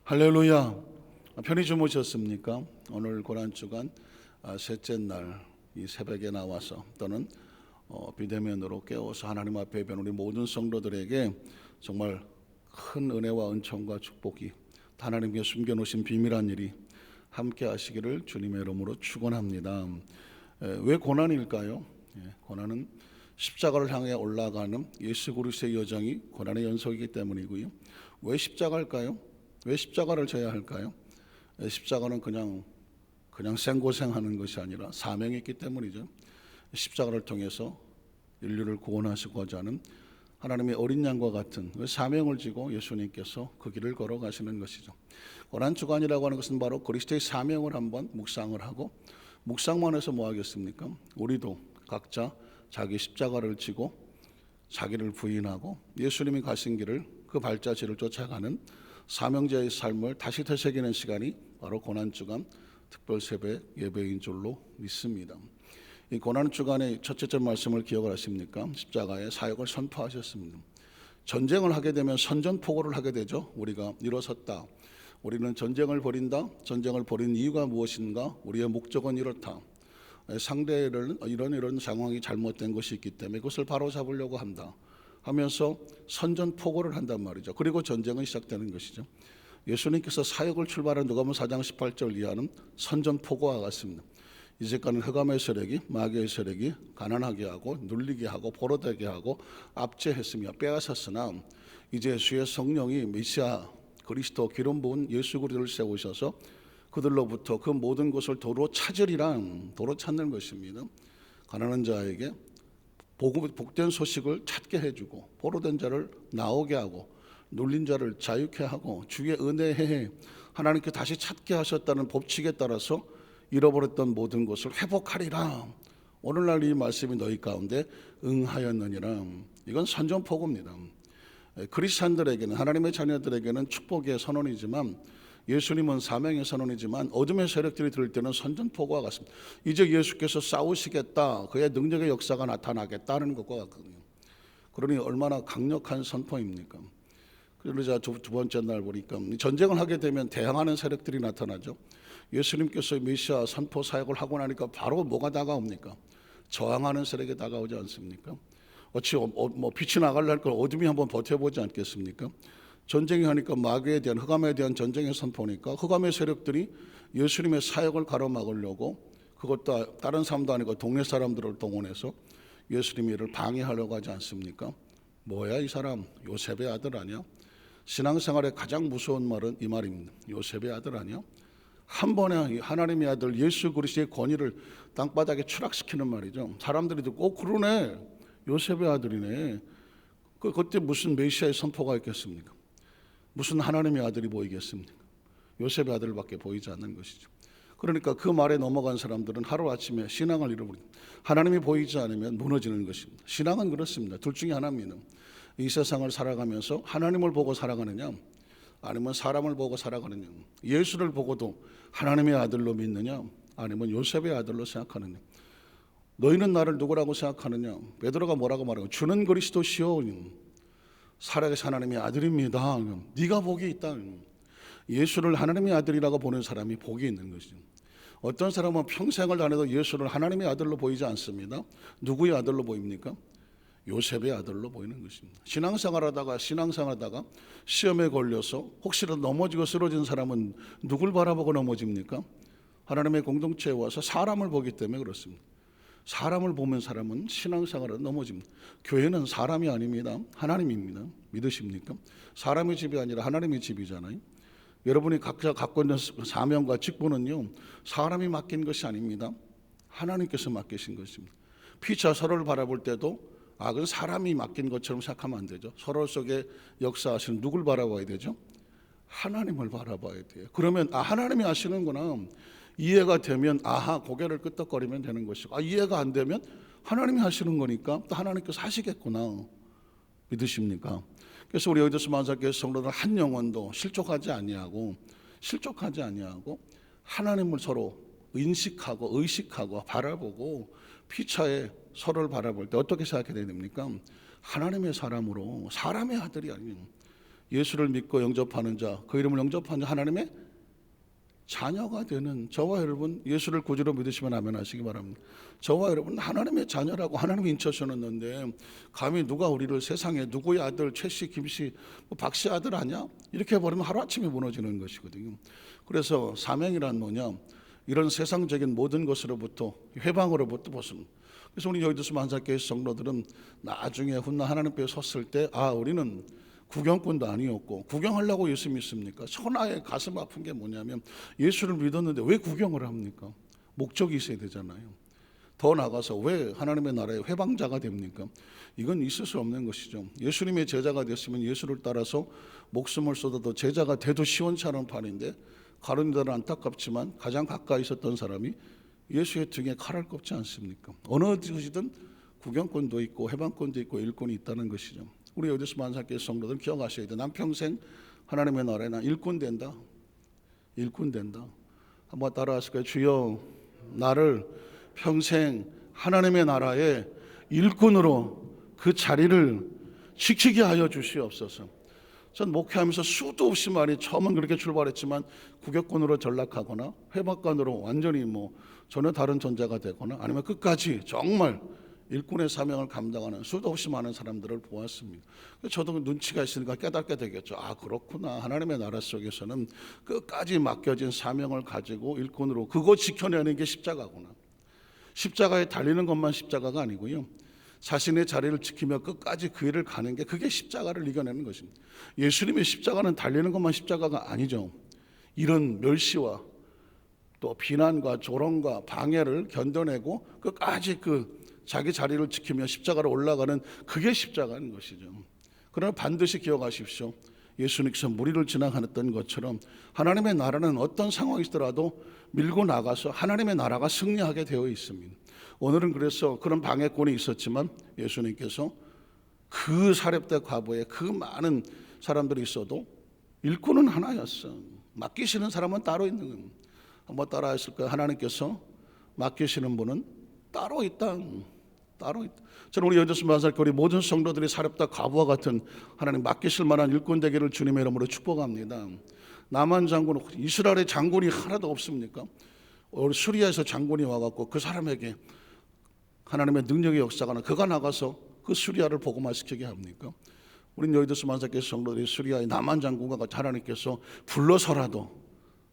할렐루야. 편히 주무셨습니까? 오늘 고난주간 셋째 날 이 새벽에 나와서 또는 비대면으로 깨워서 하나님 앞에 뵌 우리 모든 성도들에게 정말 큰 은혜와 은총과 축복이 하나님께 숨겨놓으신 비밀한 일이 함께 하시기를 주님의 이름으로 축원합니다. 왜 고난일까요? 고난은 십자가를 향해 올라가는 예수 그리스도의 여정이 고난의 연속이기 때문이고요. 왜 십자가일까요? 왜 십자가를 져야 할까요? 십자가는 그냥 생고생하는 것이 아니라 사명이 있기 때문이죠. 십자가를 통해서 인류를 구원하시고자 하는 하나님의 어린 양과 같은 사명을 지고 예수님께서 그 길을 걸어가시는 것이죠. 고난주간이라고 하는 것은 바로 그리스도의 사명을 한번 묵상을 하고, 묵상만 해서 뭐 하겠습니까? 우리도 각자 자기 십자가를 지고 자기를 부인하고 예수님이 가신 길을, 그 발자취를 쫓아가는 사명자의 삶을 다시 되새기는 시간이 바로 고난주간 특별새벽 예배인 줄로 믿습니다. 이 고난주간의 첫째 말씀을 기억을 하십니까? 십자가의 사역을 선포하셨습니다. 전쟁을 하게 되면 선전포고를 하게 되죠. 우리가 일어섰다, 우리는 전쟁을 벌인다, 전쟁을 벌인 이유가 무엇인가, 우리의 목적은 이렇다, 상대를 이런 상황이 잘못된 것이 있기 때문에 그것을 바로잡으려고 한다 하면서 선전포고를 한단 말이죠. 그리고 전쟁은 시작되는 것이죠. 예수님께서 사역을 출발한 누가복음 4장 18절 이하는 선전포고와 같습니다. 이제까지는 흑암의 세력이, 마귀의 세력이 가난하게 하고 눌리게 하고 포로되게 하고 압제했으며 빼앗았으나 이제 주의 성령이 메시아 그리스도 기름 부은 예수 그리스도를 세우셔서 그들로부터 그 모든 것을 도로 찾으리라, 도로 찾는 것입니다. 가난한 자에게 복된 소식을 찾게 해주고, 포로된 자를 나오게 하고, 눌린 자를 자유케 하고, 주의 은혜에 하나님께 다시 찾게 하셨다는 법칙에 따라서 잃어버렸던 모든 것을 회복하리라. 오늘날 이 말씀이 너희 가운데 응하였느니라. 이건 선전포고입니다. 그리스도인들에게는, 하나님의 자녀들에게는 축복의 선언이지만, 예수님은 사명의 선언이지만 어둠의 세력들이 들을 때는 선전포고와 같습니다. 이제 예수께서 싸우시겠다, 그의 능력의 역사가 나타나겠다는 것과 같거든요. 그러니 얼마나 강력한 선포입니까? 그러자 두 번째 날 보니까 전쟁을 하게 되면 대항하는 세력들이 나타나죠. 예수님께서 메시아 선포 사역을 하고 나니까 바로 뭐가 다가옵니까? 저항하는 세력이 다가오지 않습니까? 어찌 빛이 나가려 걸 어둠이 한번 버텨보지 않겠습니까? 전쟁이 하니까 마귀에 대한, 흑암에 대한 전쟁의 선포니까 흑암의 세력들이 예수님의 사역을 가로막으려고, 그것도 다른 사람도 아니고 동네 사람들을 동원해서 예수님의 일을 방해하려고 하지 않습니까? 뭐야 이 사람, 요셉의 아들 아니야? 신앙생활의 가장 무서운 말은 이 말입니다. 요셉의 아들 아니야? 한 번에 하나님의 아들 예수 그리스도의 권위를 땅바닥에 추락시키는 말이죠. 사람들이 듣고 그러네, 요셉의 아들이네. 그때 무슨 메시아의 선포가 있겠습니까? 무슨 하나님의 아들이 보이겠습니까? 요셉의 아들밖에 보이지 않는 것이죠. 그러니까 그 말에 넘어간 사람들은 하루아침에 신앙을 잃어버립니다. 하나님이 보이지 않으면 무너지는 것입니다. 신앙은 그렇습니다. 둘 중에 하나입니다. 이 세상을 살아가면서 하나님을 보고 살아가느냐, 아니면 사람을 보고 살아가느냐, 예수를 보고도 하나님의 아들로 믿느냐, 아니면 요셉의 아들로 생각하느냐. 너희는 나를 누구라고 생각하느냐? 베드로가 뭐라고 말하고, 주는 그리스도시요, 살아계신 하나님의 아들입니다. 네가 복이 있다. 예수를 하나님의 아들이라고 보는 사람이 복이 있는 것이죠. 어떤 사람은 평생을 다녀도 예수를 하나님의 아들로 보이지 않습니다. 누구의 아들로 보입니까? 요셉의 아들로 보이는 것입니다. 신앙생활하다가 시험에 걸려서 혹시라도 넘어지고 쓰러진 사람은 누굴 바라보고 넘어집니까? 하나님의 공동체에 와서 사람을 보기 때문에 그렇습니다. 사람을 보면 사람은 신앙생활에 넘어집니다. 교회는 사람이 아닙니다. 하나님입니다. 믿으십니까? 사람의 집이 아니라 하나님의 집이잖아요. 여러분이 각자 갖고 있는 사명과 직분은요, 사람이 맡긴 것이 아닙니다. 하나님께서 맡기신 것입니다. 피차 서로를 바라볼 때도 그건 사람이 맡긴 것처럼 생각하면 안 되죠. 서로 속에 역사하시는 누굴 바라봐야 되죠? 하나님을 바라봐야 돼요. 그러면 하나님이 하시는구나, 이해가 되면 고개를 끄덕거리면 되는 것이고, 이해가 안 되면 하나님이 하시는 거니까 또 하나님께서 하시겠구나. 믿으십니까? 그래서 우리 여기서 만사교회 성도들 한 영혼도 실족하지 아니하고 하나님을 서로 인식하고 의식하고 바라보고 피차에 서로를 바라볼 때 어떻게 생각해야 됩니까? 하나님의 사람으로, 사람의 아들이 아닌 예수를 믿고 영접하는 자, 그 이름을 영접하는 자, 하나님의 자녀가 되는 저와 여러분, 예수를 구주로 믿으시면 아멘 하시기 바랍니다. 저와 여러분 하나님의 자녀라고 하나님이 인쳐주셨는데 감히 누가 우리를 세상에 누구의 아들 최씨, 김씨, 박씨 아들 아냐? 이렇게 해버리면 하루아침에 무너지는 것이거든요. 그래서 사명이란 뭐냐? 이런 세상적인 모든 것으로부터, 회방으로부터 벗습니다. 그래서 우리 여의도스 만사교회 성도들은 나중에 훗날 하나님 앞에 섰을 때 우리는 구경꾼도 아니었고, 구경하려고 예수 믿습니까? 천하의 가슴 아픈 게 뭐냐면 예수를 믿었는데 왜 구경을 합니까? 목적이 있어야 되잖아요. 더 나아가서 왜 하나님의 나라의 회방자가 됩니까? 이건 있을 수 없는 것이죠. 예수님의 제자가 됐으면 예수를 따라서 목숨을 쏟아도 제자가 돼도 시원찮은 판인데, 가룟유다는 안타깝지만 가장 가까이 있었던 사람이 예수의 등에 칼을 꼽지 않습니까? 어느 곳이든 구경꾼도 있고 회방꾼도 있고 일꾼이 있다는 것이죠. 우리 여기서 만사교회 성도들 기억하셔야 돼요. 난 평생 하나님의 나라에 난 일꾼 된다. 일꾼 된다. 한번 따라하실까요? 주여, 나를 평생 하나님의 나라의 일꾼으로 그 자리를 지키게 하여 주시옵소서. 전 목회하면서 수도 없이 많이 처음은 그렇게 출발했지만 구경꾼으로 전락하거나 회방꾼으로 완전히 전혀 다른 존재가 되거나 아니면 끝까지 정말 일꾼의 사명을 감당하는 수도 없이 많은 사람들을 보았습니다. 저도 눈치가 있으니까 깨닫게 되겠죠. 그렇구나. 하나님의 나라 속에서는 끝까지 맡겨진 사명을 가지고 일꾼으로 그거 지켜내는 게 십자가구나. 십자가에 달리는 것만 십자가가 아니고요, 자신의 자리를 지키며 끝까지 그 일을 가는 게, 그게 십자가를 이겨내는 것입니다. 예수님의 십자가는 달리는 것만 십자가가 아니죠. 이런 멸시와 또 비난과 조롱과 방해를 견뎌내고 끝까지 자기 자리를 지키며 십자가로 올라가는, 그게 십자가인 것이죠. 그러나 반드시 기억하십시오. 예수님께서 무리를 지나갔던 것처럼 하나님의 나라는 어떤 상황이더라도 밀고 나가서 하나님의 나라가 승리하게 되어 있습니다. 오늘은 그래서 그런 방해꾼이 있었지만 예수님께서 그 사렙대 과부에 그 많은 사람들이 있어도 일꾼은 하나였어. 맡기시는 사람은 따로 있는 겁니다. 한번 따라 했을까요? 하나님께서 맡기시는 분은 따로 있다. 따로 있다. 저는 우리 여기서 만사교회 모든 성도들이 사렙다 과부와 같은 하나님 맡기실 만한 일꾼 되기를 주님의 이름으로 축복합니다. 나만 장군, 이스라엘의 장군이 하나도 없습니까? 수리아에서 장군이 와갖고 그 사람에게 하나님의 능력의 역사가 그가 나가서 그 수리아를 복음화시키게 합니까? 우린 여의도스 만사교회 성도들이 수리아의 나만 장군과 같이 하나님께서 불러서라도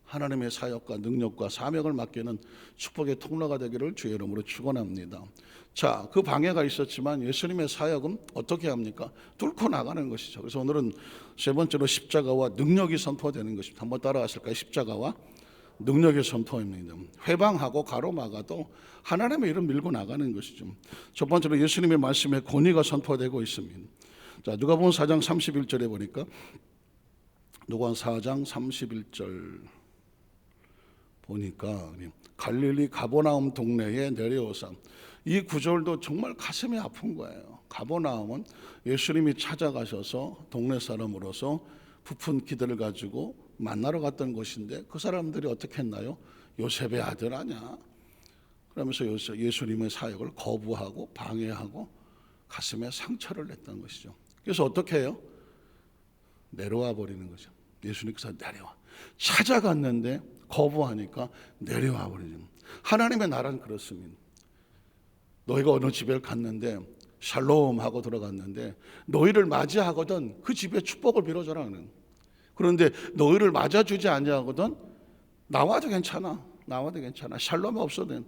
하나님의 사역과 능력과 사명을 맡기는 축복의 통로가 되기를 주의 이름으로 축원합니다. 자, 그 방해가 있었지만 예수님의 사역은 어떻게 합니까? 뚫고 나가는 것이죠. 그래서 오늘은 세 번째로 십자가와 능력이 선포되는 것입니다. 한번 따라하실까요? 십자가와 능력의 선포입니다. 회방하고 가로막아도 하나님의 일을 밀고 나가는 것이죠. 첫 번째로 예수님의 말씀에 권위가 선포되고 있습니다. 자, 누가복음 4장 31절에 보니까, 누가복음 4장 31절 보니까 갈릴리 가버나움 동네에 내려오사, 이 구절도 정말 가슴이 아픈 거예요. 가버나움은 예수님이 찾아가셔서 동네 사람으로서 부푼 기대를 가지고 만나러 갔던 곳인데, 그 사람들이 어떻게 했나요? 요셉의 아들 아냐? 그러면서 예수님의 사역을 거부하고 방해하고 가슴에 상처를 냈던 것이죠. 그래서 어떻게 해요? 내려와 버리는 거죠. 예수님께서 내려와. 찾아갔는데 거부하니까 내려와 버리죠. 하나님의 나라는 그렇습니다. 너희가 어느 집에 갔는데 샬롬 하고 들어갔는데 너희를 맞이하거든 그 집에 축복을 빌어줘라는. 그런데 너희를 맞아주지 아니하거든 나와도 괜찮아. 나와도 괜찮아. 샬롬이 없어도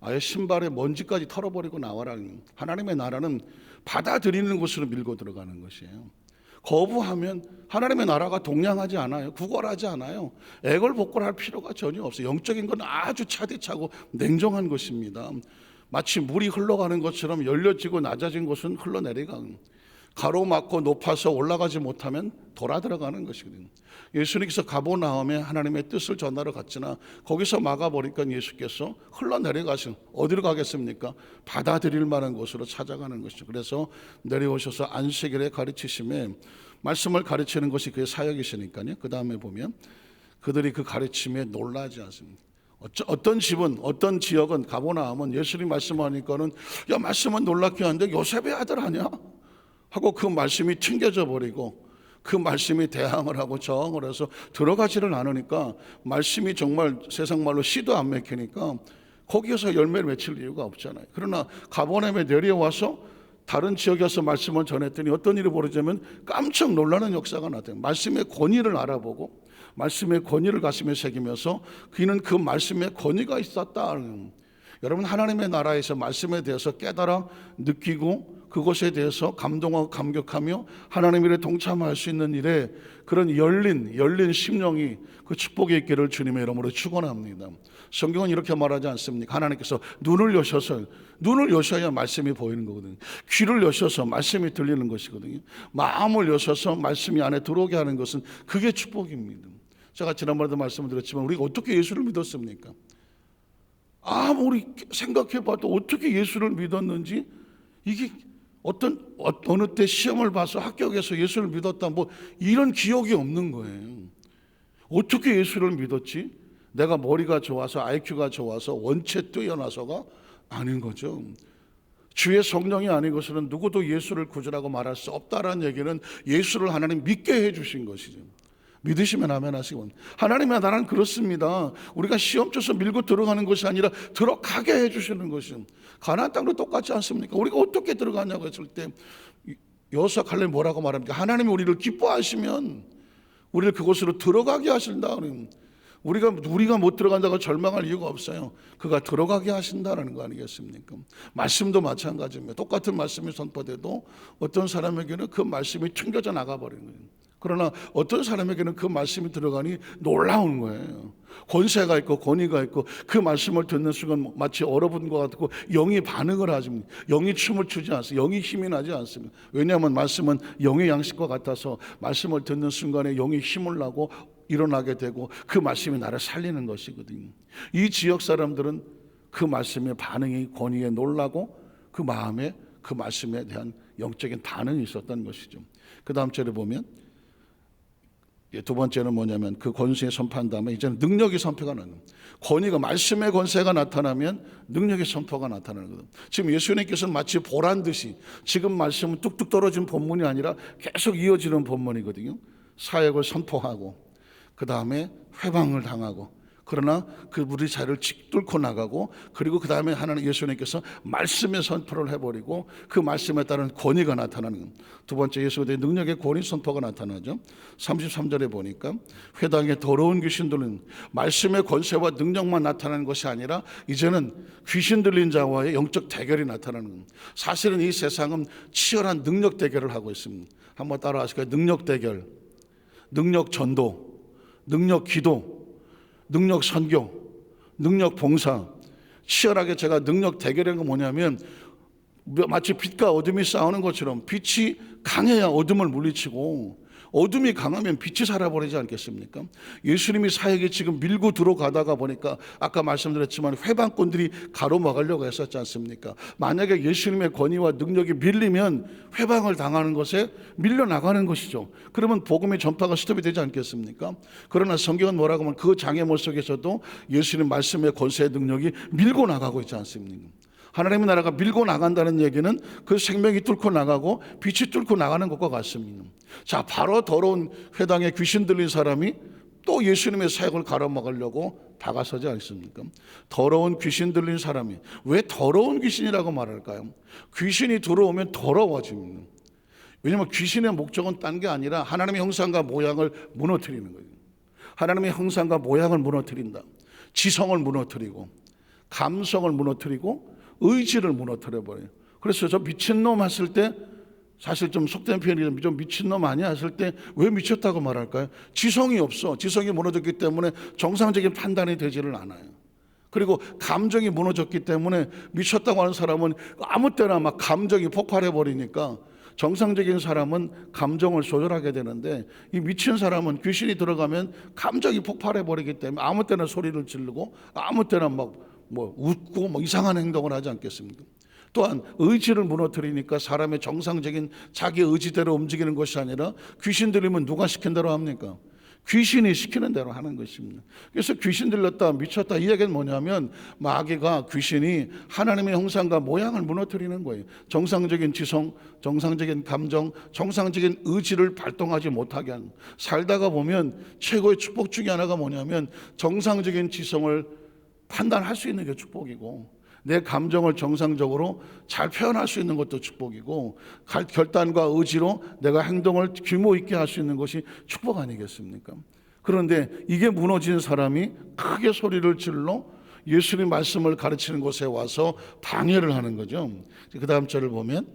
아예 신발에 먼지까지 털어버리고 나와라는. 하나님의 나라는 받아들이는 곳으로 밀고 들어가는 것이에요. 거부하면 하나님의 나라가 동량하지 않아요. 구걸하지 않아요. 애걸복걸할 필요가 전혀 없어요. 영적인 건 아주 차디차고 냉정한 것입니다. 마치 물이 흘러가는 것처럼 열려지고 낮아진 곳은 흘러내려가는, 가로막고 높아서 올라가지 못하면 돌아 들어가는 것이거든요. 예수님께서 가버나움에 하나님의 뜻을 전하러 갔으나 거기서 막아버리니까 예수께서 흘러내려가신, 어디로 가겠습니까? 받아들일 만한 곳으로 찾아가는 것이죠. 그래서 내려오셔서 안식일에 가르치심에, 말씀을 가르치는 것이 그의 사역이시니까요. 그 다음에 보면 그들이 그 가르침에 놀라지 않습니다. 어떤 집은, 어떤 지역은, 가버나움은 예수님 말씀하니까는 야, 말씀은 놀랍게 하는데 요셉의 아들 아니야? 하고 그 말씀이 튕겨져 버리고 그 말씀이 대항을 하고 저항을 해서 들어가지를 않으니까 말씀이 정말 세상 말로 씨도 안 맥히니까 거기에서 열매를 맺힐 이유가 없잖아요. 그러나 가버나움에 내려와서 다른 지역에서 말씀을 전했더니 어떤 일이 벌어지면 깜짝 놀라는 역사가 나타나요. 말씀의 권위를 알아보고 말씀의 권위를 가슴에 새기면서 그는 그 말씀의 권위가 있었다. 여러분, 하나님의 나라에서 말씀에 대해서 깨달아 느끼고 그것에 대해서 감동하고 감격하며 하나님 일에 동참할 수 있는 일에 그런 열린 심령이 그 축복이 있기를 주님의 이름으로 축원합니다. 성경은 이렇게 말하지 않습니까? 하나님께서 눈을 여셔야 말씀이 보이는 거거든요. 귀를 여셔서 말씀이 들리는 것이거든요. 마음을 여셔서 말씀이 안에 들어오게 하는 것은 그게 축복입니다. 제가 지난번에도 말씀을 드렸지만 우리가 어떻게 예수를 믿었습니까? 아무리 생각해봐도 어떻게 예수를 믿었는지, 이게 어느 때 시험을 봐서 합격해서 예수를 믿었다 뭐 이런 기억이 없는 거예요. 어떻게 예수를 믿었지? 내가 머리가 좋아서 IQ가 좋아서 원체 뛰어나서가 아닌 거죠. 주의 성령이 아닌 것은 누구도 예수를 구주라고 말할 수 없다라는 얘기는 예수를 하나님 믿게 해주신 것이죠. 믿으시면 아멘 하시고, 하나님의 나라는 그렇습니다. 우리가 시험 쳐서 밀고 들어가는 것이 아니라 들어가게 해주시는 것이죠. 가나안 땅도 똑같지 않습니까? 우리가 어떻게 들어가냐고 했을 때 여호수아 갈렙이 뭐라고 말합니까? 하나님이 우리를 기뻐하시면 우리를 그곳으로 들어가게 하신다. 우리가 못 들어간다고 절망할 이유가 없어요. 그가 들어가게 하신다는 거 아니겠습니까? 말씀도 마찬가지입니다. 똑같은 말씀이 선포돼도 어떤 사람에게는 그 말씀이 튕겨져 나가버리는 거예요. 그러나 어떤 사람에게는 그 말씀이 들어가니 놀라운 거예요. 권세가 있고 권위가 있고 그 말씀을 듣는 순간 마치 얼어붙은 것 같고 영이 반응을 하십니다. 영이 춤을 추지 않습니다. 영이 힘이 나지 않습니다. 왜냐하면 말씀은 영의 양식과 같아서 말씀을 듣는 순간에 영이 힘을 나고 일어나게 되고 그 말씀이 나를 살리는 것이거든요. 이 지역 사람들은 그 말씀의 반응이 권위에 놀라고 그 마음에 그 말씀에 대한 영적인 반응이 있었던 것이죠. 그 다음 절에 보면 두 번째는 뭐냐면 그 권세의 선포한 다음에 이제는 능력의 선포가 나는 거예요. 권위가, 말씀의 권세가 나타나면 능력의 선포가 나타나는 거예요. 지금 예수님께서는 마치 보란 듯이 지금 말씀은 뚝뚝 떨어진 본문이 아니라 계속 이어지는 본문이거든요. 사역을 선포하고 그 다음에 회방을 당하고, 그러나 그 우리 자리를 뚫고 나가고, 그리고 그 다음에 하나님 예수님께서 말씀의 선포를 해버리고 그 말씀에 따른 권위가 나타나는 겁니다. 두 번째 예수의 능력의 권위 선포가 나타나죠. 33절에 보니까 회당의 더러운 귀신들은 말씀의 권세와 능력만 나타나는 것이 아니라 이제는 귀신 들린 자와의 영적 대결이 나타나는 겁니다. 사실은 이 세상은 치열한 능력 대결을 하고 있습니다. 한번 따라 하실까요? 능력 대결, 능력 전도, 능력 기도, 능력 선교, 능력 봉사. 치열하게 제가 능력 대결한 건 뭐냐면 마치 빛과 어둠이 싸우는 것처럼 빛이 강해야 어둠을 물리치고 어둠이 강하면 빛이 살아버리지 않겠습니까? 예수님이 사역에 지금 밀고 들어가다가 보니까 아까 말씀드렸지만 회방꾼들이 가로막으려고 했었지 않습니까? 만약에 예수님의 권위와 능력이 밀리면 회방을 당하는 것에 밀려나가는 것이죠. 그러면 복음의 전파가 스톱이 되지 않겠습니까? 그러나 성경은 뭐라고 하면 그 장애물 속에서도 예수님 말씀의 권세의 능력이 밀고 나가고 있지 않습니까? 하나님의 나라가 밀고 나간다는 얘기는 그 생명이 뚫고 나가고 빛이 뚫고 나가는 것과 같습니다. 자, 바로 더러운 회당에 귀신 들린 사람이 또 예수님의 사역을 가로막으려고 다가서지 않습니까? 더러운 귀신 들린 사람이, 왜 더러운 귀신이라고 말할까요? 귀신이 들어오면 더러워집니다. 왜냐하면 귀신의 목적은 딴 게 아니라 하나님의 형상과 모양을 무너뜨리는 거예요. 하나님의 형상과 모양을 무너뜨린다. 지성을 무너뜨리고 감성을 무너뜨리고 의지를 무너뜨려버려요. 그래서 저 미친놈 했을 때, 사실 좀 속된 표현이면 좀 미친놈 아니야 했을 때 왜 미쳤다고 말할까요? 지성이 없어. 지성이 무너졌기 때문에 정상적인 판단이 되지를 않아요. 그리고 감정이 무너졌기 때문에 미쳤다고 하는 사람은 아무 때나 막 감정이 폭발해버리니까 정상적인 사람은 감정을 조절하게 되는데 이 미친 사람은 귀신이 들어가면 감정이 폭발해버리기 때문에 아무 때나 소리를 지르고 아무 때나 막 웃고 이상한 행동을 하지 않겠습니까? 또한 의지를 무너뜨리니까 사람의 정상적인 자기 의지대로 움직이는 것이 아니라 귀신 들리면 누가 시킨 대로 합니까? 귀신이 시키는 대로 하는 것입니다. 그래서 귀신 들렸다, 미쳤다, 이 얘기는 뭐냐면 마귀가, 귀신이 하나님의 형상과 모양을 무너뜨리는 거예요. 정상적인 지성, 정상적인 감정, 정상적인 의지를 발동하지 못하게 하는. 살다가 보면 최고의 축복 중에 하나가 뭐냐면 정상적인 지성을 판단할 수 있는 게 축복이고, 내 감정을 정상적으로 잘 표현할 수 있는 것도 축복이고, 결단과 의지로 내가 행동을 규모 있게 할 수 있는 것이 축복 아니겠습니까? 그런데 이게 무너진 사람이 크게 소리를 질러 예수님 말씀을 가르치는 곳에 와서 방해를 하는 거죠. 그 다음 절을 보면,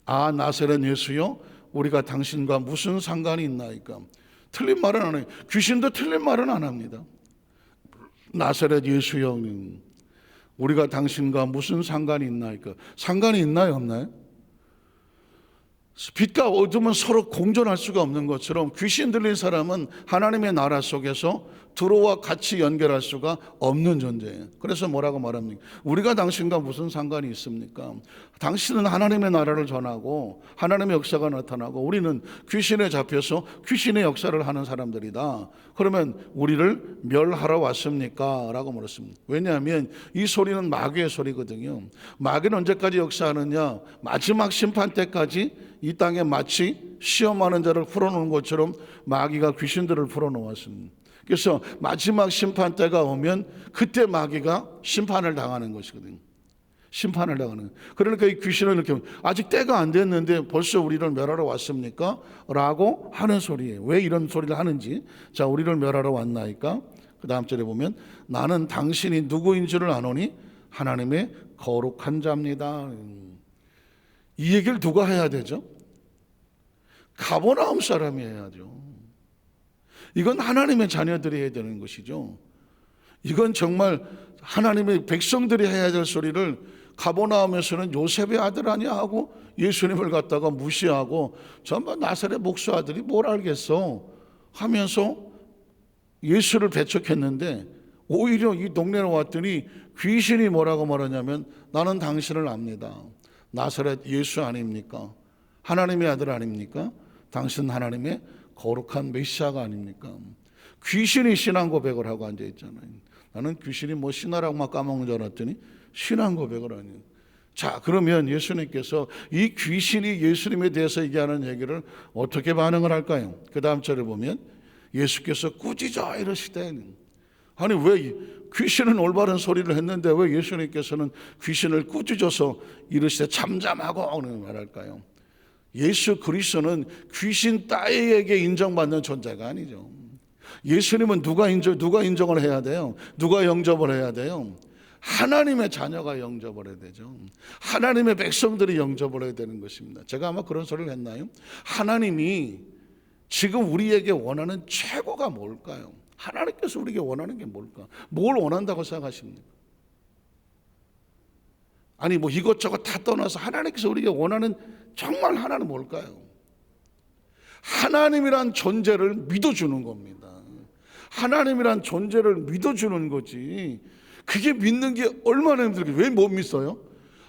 아 나사렛 예수여, 우리가 당신과 무슨 상관이 있나이까. 틀린 말은 안 해요. 귀신도 틀린 말은 안 합니다. 나사렛 예수여, 우리가 당신과 무슨 상관이 있나이까. 상관이 있나요, 없나요? 빛과 어둠은 서로 공존할 수가 없는 것처럼 귀신 들린 사람은 하나님의 나라 속에서 두로와 같이 연결할 수가 없는 존재예요. 그래서 뭐라고 말합니까? 우리가 당신과 무슨 상관이 있습니까? 당신은 하나님의 나라를 전하고 하나님의 역사가 나타나고 우리는 귀신에 잡혀서 귀신의 역사를 하는 사람들이다. 그러면 우리를 멸하러 왔습니까? 라고 물었습니다. 왜냐하면 이 소리는 마귀의 소리거든요. 마귀는 언제까지 역사하느냐? 마지막 심판 때까지 이 땅에 마치 시험하는 자를 풀어놓은 것처럼 마귀가 귀신들을 풀어놓았습니다. 그래서 마지막 심판 때가 오면 그때 마귀가 심판을 당하는 것이거든요. 심판을 당하는 거예요. 그러니까 이 귀신은 이렇게 아직 때가 안 됐는데 벌써 우리를 멸하러 왔습니까? 라고 하는 소리예요. 왜 이런 소리를 하는지. 자, 우리를 멸하러 왔나이까? 그 다음 절에 보면 나는 당신이 누구인 줄을 아노니 하나님의 거룩한 자입니다. 이 얘기를 누가 해야 되죠? 가버나움 사람이 해야죠. 이건 하나님의 자녀들이 해야 되는 것이죠. 이건 정말 하나님의 백성들이 해야 될 소리를 가버나움에서는 요셉의 아들 아니야 하고 예수님을 갖다가 무시하고 전부 나사렛 목수 아들이 뭘 알겠어 하면서 예수를 배척했는데, 오히려 이 동네에 왔더니 귀신이 뭐라고 말하냐면 나는 당신을 압니다. 나사렛 예수 아닙니까? 하나님의 아들 아닙니까? 당신 하나님의 거룩한 메시아가 아닙니까? 귀신이 신앙 고백을 하고 앉아 있잖아요. 나는 귀신이 뭐 신하라고 막 까먹는 줄 알았더니 신앙 고백을 하니. 자, 그러면 예수님께서 이 귀신이 예수님에 대해서 얘기하는 얘기를 어떻게 반응을 할까요? 그 다음 절에 보면 예수께서 꾸짖어 이러시되, 아니 왜 귀신은 올바른 소리를 했는데 왜 예수님께서는 귀신을 꾸짖어서 이러시되 잠잠하고 말할까요? 예수 그리스도는 귀신 따위에게 인정받는 존재가 아니죠. 예수님은 누가 인정을 해야 돼요? 누가 영접을 해야 돼요? 하나님의 자녀가 영접을 해야 되죠. 하나님의 백성들이 영접을 해야 되는 것입니다. 제가 아마 그런 소리를 했나요? 하나님이 지금 우리에게 원하는 최고가 뭘까요? 하나님께서 우리에게 원하는 게 뭘까? 뭘 원한다고 생각하십니까? 아니 뭐 이것저것 다 떠나서 하나님께서 우리에게 원하는 정말 하나는 뭘까요? 하나님이란 존재를 믿어주는 겁니다. 하나님이란 존재를 믿어주는 거지. 그게 믿는 게 얼마나 힘들게. 왜 못 믿어요?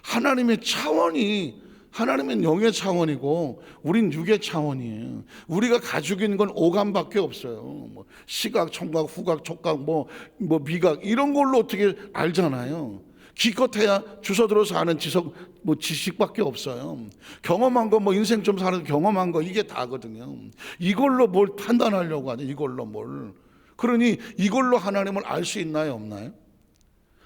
하나님의 차원이, 하나님은 영의 차원이고 우린 육의 차원이에요. 우리가 가지고 있는 건 오감밖에 없어요. 뭐 시각, 청각, 후각, 촉각, 뭐 미각 이런 걸로 어떻게 알잖아요. 기껏해야 주워 들어서 아는 지식밖에 없어요. 경험한 거, 뭐 인생 좀 살아서 경험한 거 이게 다거든요. 이걸로 뭘 판단하려고 하죠. 이걸로 뭘. 그러니 이걸로 하나님을 알 수 있나요, 없나요?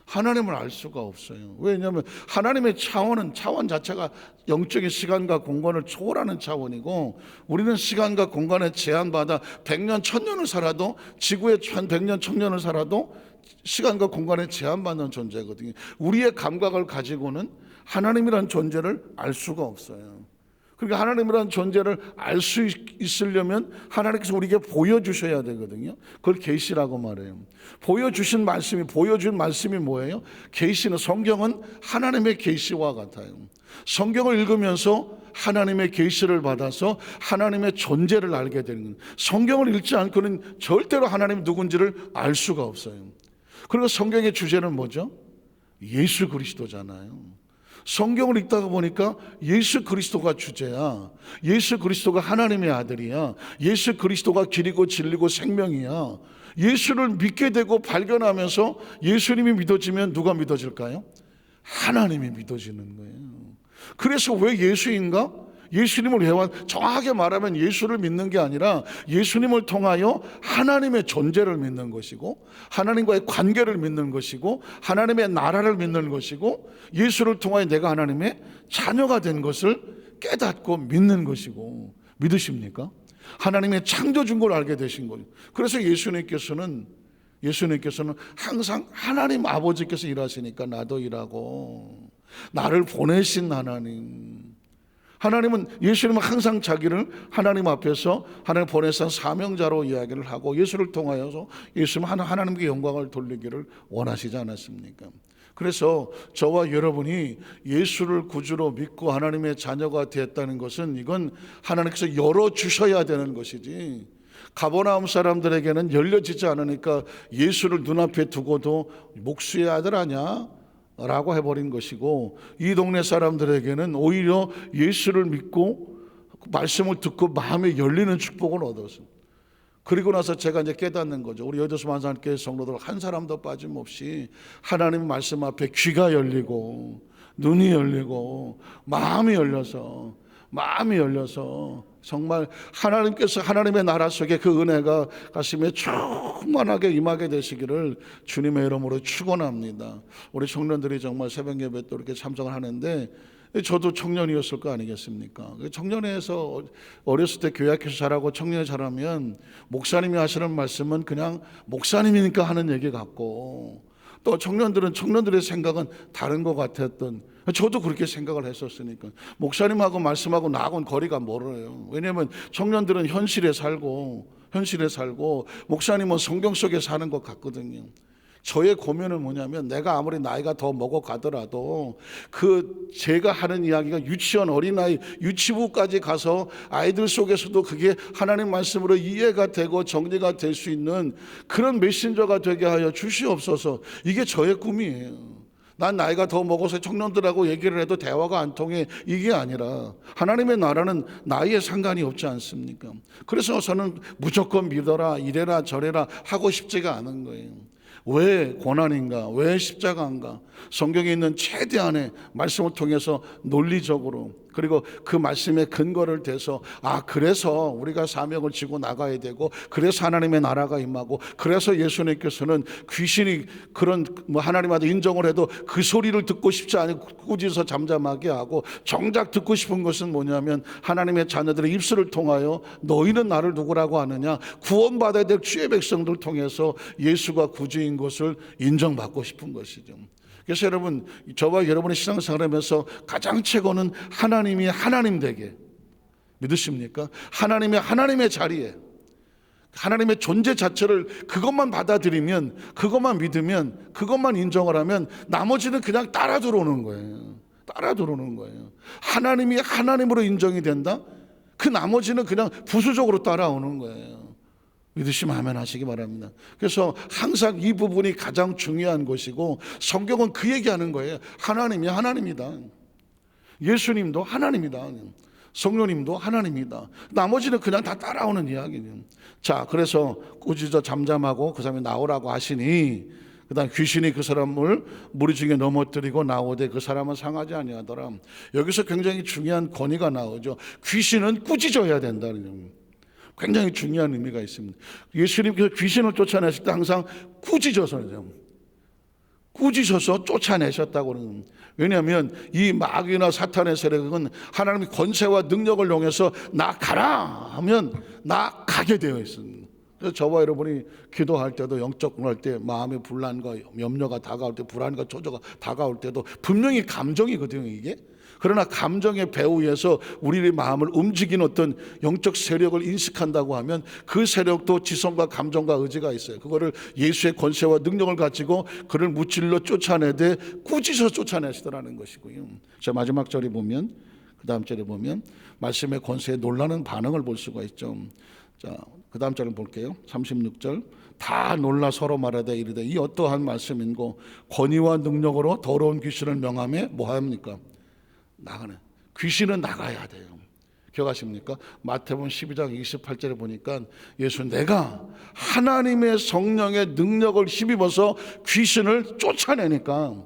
하나님을 알 수가 없어요. 왜냐하면 하나님의 차원 자체가 영적인 시간과 공간을 초월하는 차원이고, 우리는 시간과 공간에 제한받아 100년, 1000년을 살아도, 지구에 100년, 1000년을 살아도 시간과 공간에 제한받는 존재거든요. 우리의 감각을 가지고는 하나님이라는 존재를 알 수가 없어요. 그러니까 하나님이라는 존재를 알 수 있으려면 하나님께서 우리에게 보여주셔야 되거든요. 그걸 계시라고 말해요. 보여준 말씀이 뭐예요? 계시는, 성경은 하나님의 계시와 같아요. 성경을 읽으면서 하나님의 계시를 받아서 하나님의 존재를 알게 되는 거예요. 성경을 읽지 않고는 절대로 하나님이 누군지를 알 수가 없어요. 그리고 성경의 주제는 뭐죠? 예수 그리스도잖아요. 성경을 읽다가 보니까 예수 그리스도가 주제야. 예수 그리스도가 하나님의 아들이야. 예수 그리스도가 길이고 진리고 생명이야. 예수를 믿게 되고 발견하면서 예수님이 믿어지면 누가 믿어질까요? 하나님이 믿어지는 거예요. 그래서 왜 예수인가? 예수님을 정확하게 말하면 예수를 믿는 게 아니라 예수님을 통하여 하나님의 존재를 믿는 것이고, 하나님과의 관계를 믿는 것이고, 하나님의 나라를 믿는 것이고, 예수를 통하여 내가 하나님의 자녀가 된 것을 깨닫고 믿는 것이고. 믿으십니까? 하나님의 창조준 걸 알게 되신 거예요. 그래서 예수님께서는 항상 하나님 아버지께서 일하시니까 나도 일하고, 나를 보내신 하나님은 예수님은 항상 자기를 하나님 앞에서 하나님 보내신 사명자로 이야기를 하고, 예수를 통하여서 예수님은 하나님께 영광을 돌리기를 원하시지 않았습니까? 그래서 저와 여러분이 예수를 구주로 믿고 하나님의 자녀가 되었다는 것은, 이건 하나님께서 열어주셔야 되는 것이지, 가버나움 사람들에게는 열려지지 않으니까 예수를 눈앞에 두고도 목수의 아들 아냐? 라고 해버린 것이고, 이 동네 사람들에게는 오히려 예수를 믿고 말씀을 듣고 마음에 열리는 축복을 얻었어요. 그리고 나서 제가 이제 깨닫는 거죠. 우리 여도수 만상교회 성도들 한 사람도 빠짐없이 하나님 말씀 앞에 귀가 열리고 눈이 열리고 마음이 열려서 정말 하나님께서 하나님의 나라 속에 그 은혜가 가슴에 충만하게 임하게 되시기를 주님의 이름으로 축원합니다. 우리 청년들이 정말 새벽 예배 또 이렇게 참석을 하는데, 저도 청년이었을 거 아니겠습니까? 청년회에서 어렸을 때 교회학교에서 자라고 청년에 자라면 목사님이 하시는 말씀은 그냥 목사님이니까 하는 얘기 같고, 또 청년들의 생각은 다른 것 같았던, 저도 그렇게 생각을 했었으니까 목사님하고 말씀하고 나하고는 거리가 멀어요. 왜냐하면 청년들은 현실에 살고 목사님은 성경 속에 사는 것 같거든요. 저의 고민은 뭐냐면, 내가 아무리 나이가 더 먹어가더라도 제가 하는 이야기가 유치원, 어린아이, 유치부까지 가서 아이들 속에서도 그게 하나님 말씀으로 이해가 되고 정리가 될 수 있는 그런 메신저가 되게 하여 주시옵소서. 이게 저의 꿈이에요. 난 나이가 더 먹어서 청년들하고 얘기를 해도 대화가 안 통해, 이게 아니라 하나님의 나라는 나이에 상관이 없지 않습니까? 그래서 저는 무조건 믿어라, 이래라 저래라 하고 싶지가 않은 거예요. 왜 고난인가? 왜 십자가인가? 성경에 있는 최대한의 말씀을 통해서 논리적으로, 그리고 그 말씀의 근거를 대서, 그래서 우리가 사명을 지고 나가야 되고, 그래서 하나님의 나라가 임하고, 그래서 예수님께서는 귀신이 그런 하나님한테 인정을 해도 그 소리를 듣고 싶지 않고 꾸짖어서 잠잠하게 하고, 정작 듣고 싶은 것은 뭐냐면, 하나님의 자녀들의 입술을 통하여 너희는 나를 누구라고 하느냐, 구원받아야 될 주의 백성들 통해서 예수가 구주인 것을 인정받고 싶은 것이죠. 그래서 여러분, 저와 여러분의 신앙생활하면서 가장 최고는 하나님이 하나님 되게, 믿으십니까? 하나님의 자리에, 하나님의 존재 자체를 그것만 받아들이면, 그것만 믿으면, 그것만 인정을 하면 나머지는 그냥 따라 들어오는 거예요. 하나님이 하나님으로 인정이 된다? 그 나머지는 그냥 부수적으로 따라오는 거예요. 믿으시면 아멘 하시기 바랍니다. 그래서 항상 이 부분이 가장 중요한 것이고, 성경은 그 얘기하는 거예요. 하나님이 하나님이다. 예수님도 하나님이다. 성령님도 하나님이다. 나머지는 그냥 다 따라오는 이야기예요. 자, 그래서 꾸짖어 잠잠하고 그 사람이 나오라고 하시니, 그 다음 귀신이 그 사람을 무리 중에 넘어뜨리고 나오되 그 사람은 상하지 아니하더라. 여기서 굉장히 중요한 권위가 나오죠. 귀신은 꾸짖어야 된다는 겁니다. 굉장히 중요한 의미가 있습니다. 예수님께서 귀신을 쫓아내실 때 항상 꾸짖어서 쫓아내셨다고 그러는. 왜냐하면 이 마귀나 사탄의 세력은 하나님의 권세와 능력을 이용해서 나 가라 하면 나 가게 되어 있습니다. 그래서 저와 여러분이 기도할 때도, 영적 공할 때 마음의 분란과 염려가 다가올 때, 불안과 초조가 다가올 때도 분명히 감정이거든요, 이게. 그러나 감정의 배후에서 우리의 마음을 움직이는 어떤 영적 세력을 인식한다고 하면, 그 세력도 지성과 감정과 의지가 있어요. 그거를 예수의 권세와 능력을 가지고 그를 무찔러 쫓아내되 꾸짖어 쫓아내시더라는 것이고요. 자, 마지막 절에 보면, 그 다음 절에 보면 말씀의 권세에 놀라는 반응을 볼 수가 있죠. 자, 그 다음 절을 볼게요. 36절. 다 놀라 서로 말하되 이르되 이 어떠한 말씀인고, 권위와 능력으로 더러운 귀신을 명하며 뭐합니까? 나가는, 귀신은 나가야 돼요. 기억하십니까? 마태복음 12장 28절에 보니까 예수, 내가 하나님의 성령의 능력을 힘입어서 귀신을 쫓아내면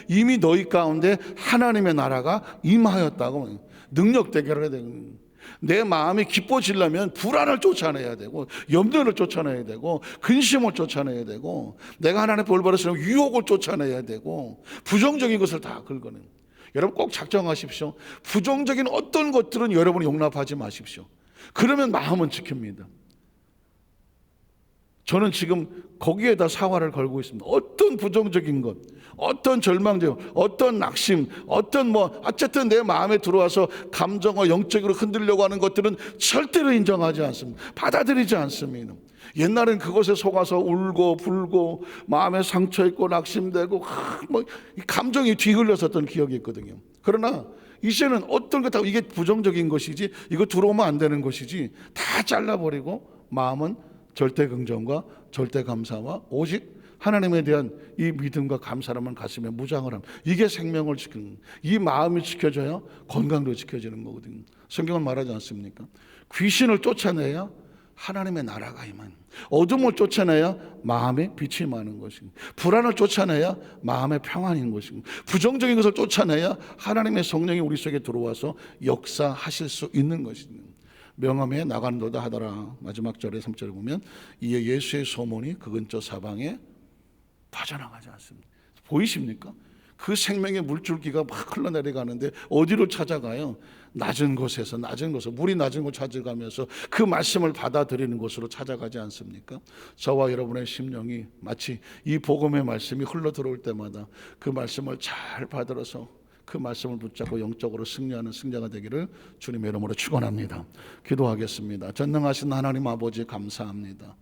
이미 너희 가운데 하나님의 나라가 임하였다고. 능력 대결을 해야 되는. 내 마음이 기뻐지려면 불안을 쫓아내야 되고, 염려를 쫓아내야 되고, 근심을 쫓아내야 되고, 내가 하나님의 볼 받았으면 유혹을 쫓아내야 되고, 부정적인 것을 다 긁어내는. 여러분 꼭 작정하십시오. 부정적인 어떤 것들은 여러분이 용납하지 마십시오. 그러면 마음은 지킵니다. 저는 지금 거기에다 사활을 걸고 있습니다. 어떤 부정적인 것, 어떤 절망적, 어떤 낙심, 어떤 어쨌든 내 마음에 들어와서 감정과 영적으로 흔들려고 하는 것들은 절대로 인정하지 않습니다. 받아들이지 않습니다. 옛날엔 그것에 속아서 울고 불고 마음에 상처 있고 낙심되고 감정이 뒤흘렸었던 기억이 있거든요. 그러나 이제는 어떤 것 다 이게 부정적인 것이지, 이거 들어오면 안 되는 것이지 다 잘라버리고 마음은 절대 긍정과 절대 감사와 오직 하나님에 대한 이 믿음과 감사라만 가슴에 무장을 함. 이게 생명을 지키는, 이 마음이 지켜져야 건강도 지켜지는 거거든요. 성경은 말하지 않습니까? 귀신을 쫓아내야 하나님의 나라가 임하는, 어둠을 쫓아내야 마음의 빛이 임하는 것이고, 불안을 쫓아내야 마음의 평안인 것이고, 부정적인 것을 쫓아내야 하나님의 성령이 우리 속에 들어와서 역사하실 수 있는 것입니다. 명함에 나간도다 하더라. 마지막 절에 3절에 보면 이에 예수의 소문이 그 근처 사방에 퍼져나가지 않습니다. 보이십니까? 그 생명의 물줄기가 막 흘러내려가는데 어디로 찾아가요? 낮은 곳에서 물이 낮은 곳 찾아가면서 그 말씀을 받아들이는 곳으로 찾아가지 않습니까? 저와 여러분의 심령이 마치 이 복음의 말씀이 흘러 들어올 때마다 그 말씀을 잘 받들어서 그 말씀을 붙잡고 영적으로 승리하는 승자가 되기를 주님의 이름으로 축원합니다. 기도하겠습니다. 전능하신 하나님 아버지 감사합니다.